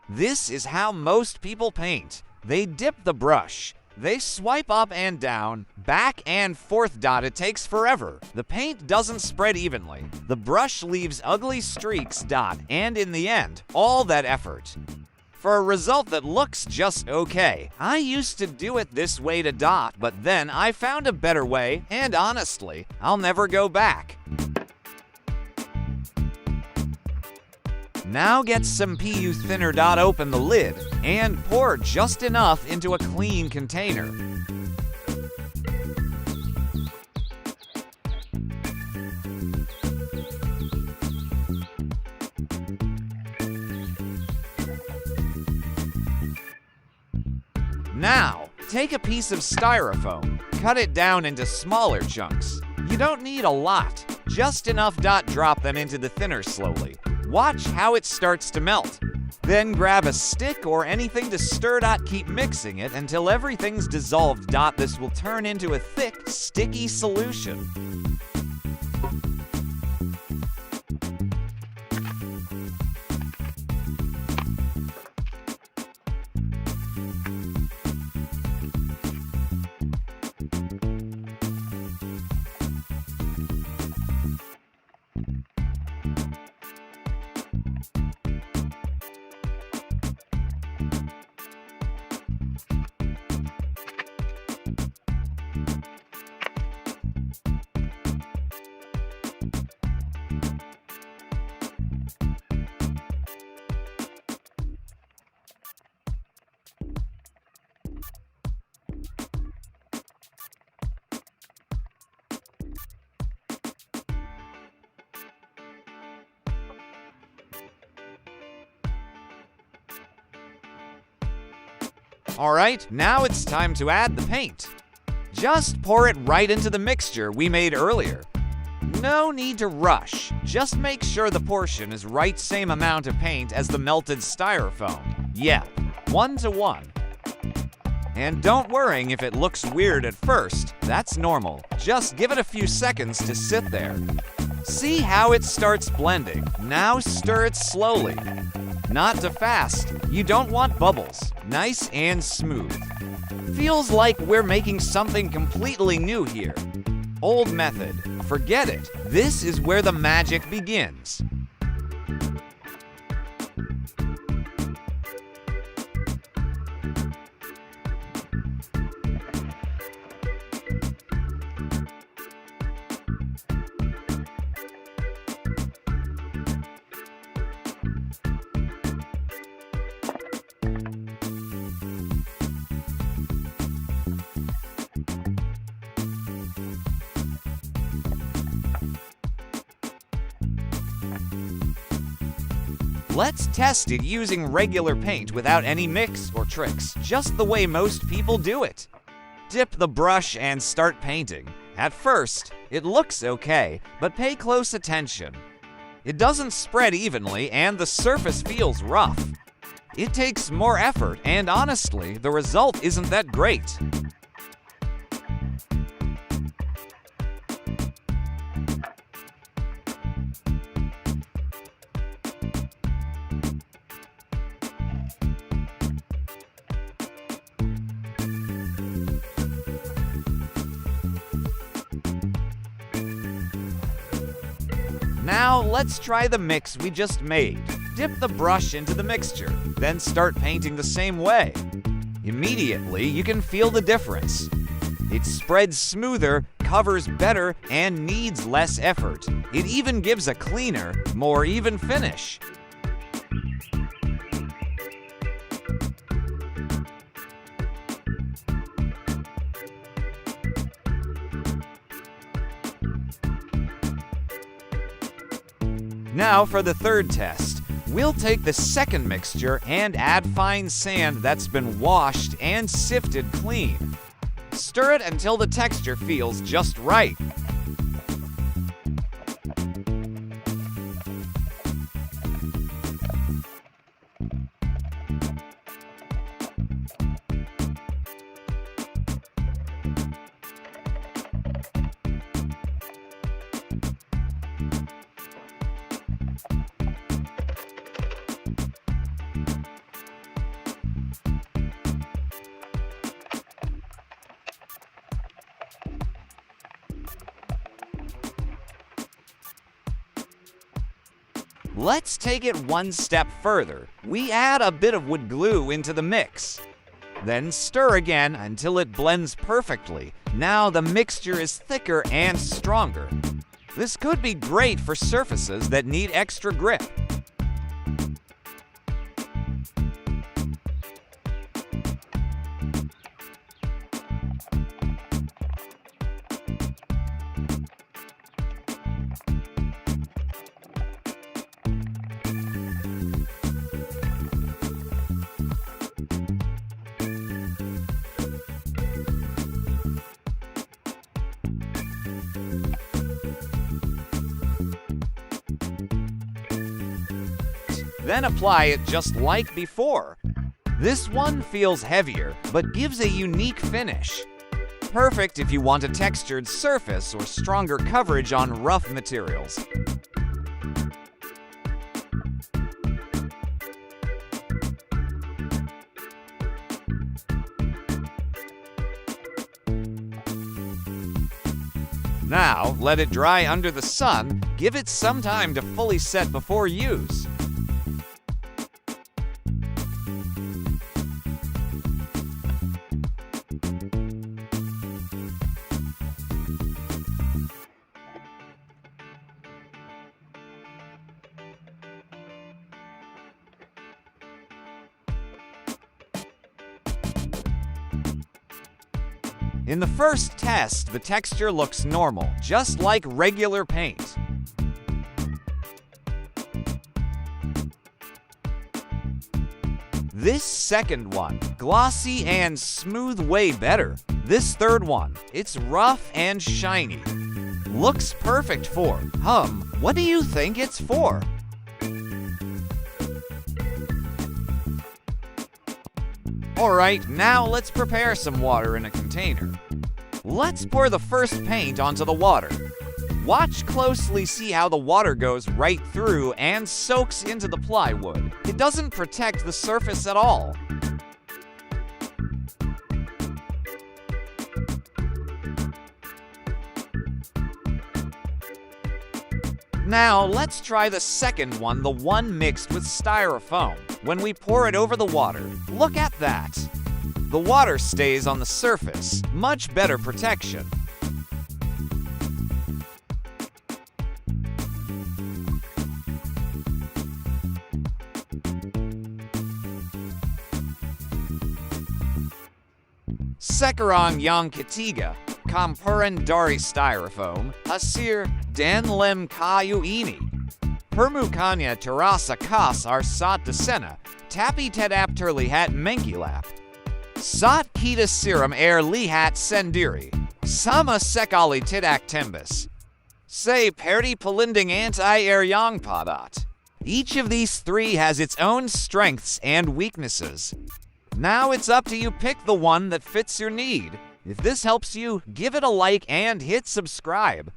This is how most people paint. They dip the brush. They swipe up and down, back and forth. It takes forever. The paint doesn't spread evenly. The brush leaves ugly streaks. And in the end, all that effort for a result that looks just okay. I used to do it this way but then I found a better way, and honestly, I'll never go back. Now get some PU thinner. Open the lid and pour just enough into a clean container. Now, take a piece of Styrofoam, cut it down into smaller chunks. You don't need a lot, just enough. Drop them into the thinner slowly. Watch how it starts to melt. Then grab a stick or anything to stir. Keep mixing it until everything's dissolved. This will turn into a thick, sticky solution. Alright, now it's time to add the paint. Just pour it right into the mixture we made earlier. No need to rush, just make sure the portion is right same amount of paint as the melted Styrofoam. Yeah, 1 to 1. And don't worry if it looks weird at first, that's normal. Just give it a few seconds to sit there. See how it starts blending. Now stir it slowly. Not too fast. You don't want bubbles. Nice and smooth. Feels like we're making something completely new here. Old method. Forget it. This is where the magic begins. Let's test it using regular paint without any mix or tricks, just the way most people do it. Dip the brush and start painting. At first, it looks okay, but pay close attention. It doesn't spread evenly and the surface feels rough. It takes more effort and honestly, the result isn't that great. Now let's try the mix we just made. Dip the brush into the mixture, then start painting the same way. Immediately, you can feel the difference. It spreads smoother, covers better, and needs less effort. It even gives a cleaner, more even finish. Now for the third test. We'll take the second mixture and add fine sand that's been washed and sifted clean. Stir it until the texture feels just right. Let's take it one step further. We add a bit of wood glue into the mix. Then stir again until it blends perfectly. Now the mixture is thicker and stronger. This could be great for surfaces that need extra grip. Then apply it just like before. This one feels heavier, but gives a unique finish. Perfect if you want a textured surface or stronger coverage on rough materials. Now, let it dry under the sun. Give it some time to fully set before use. In the first test, the texture looks normal, just like regular paint. This second one, glossy and smooth, way better. This third one, it's rough and shiny. Looks perfect for, what do you think it's for? Alright, now let's prepare some water in a container. Let's pour the first paint onto the water. Watch closely, see how the water goes right through and soaks into the plywood. It doesn't protect the surface at all. Now let's try the second one, the one mixed with Styrofoam. When we pour it over the water, look at that. The water stays on the surface, much better protection. Sekarang yang ketiga, campuran dari Styrofoam, hasil dan lem kayu ini. Permukaannya terasa kasar saat disena, tapi tidak terlihat mengkilap. Saat kita siram air lihat sendiri, sama sekali tidak tembus. Seperti pelindung anti-air yang padat. Each of these three has its own strengths and weaknesses. Now it's up to you, pick the one that fits your need. If this helps you, give it a like and hit subscribe.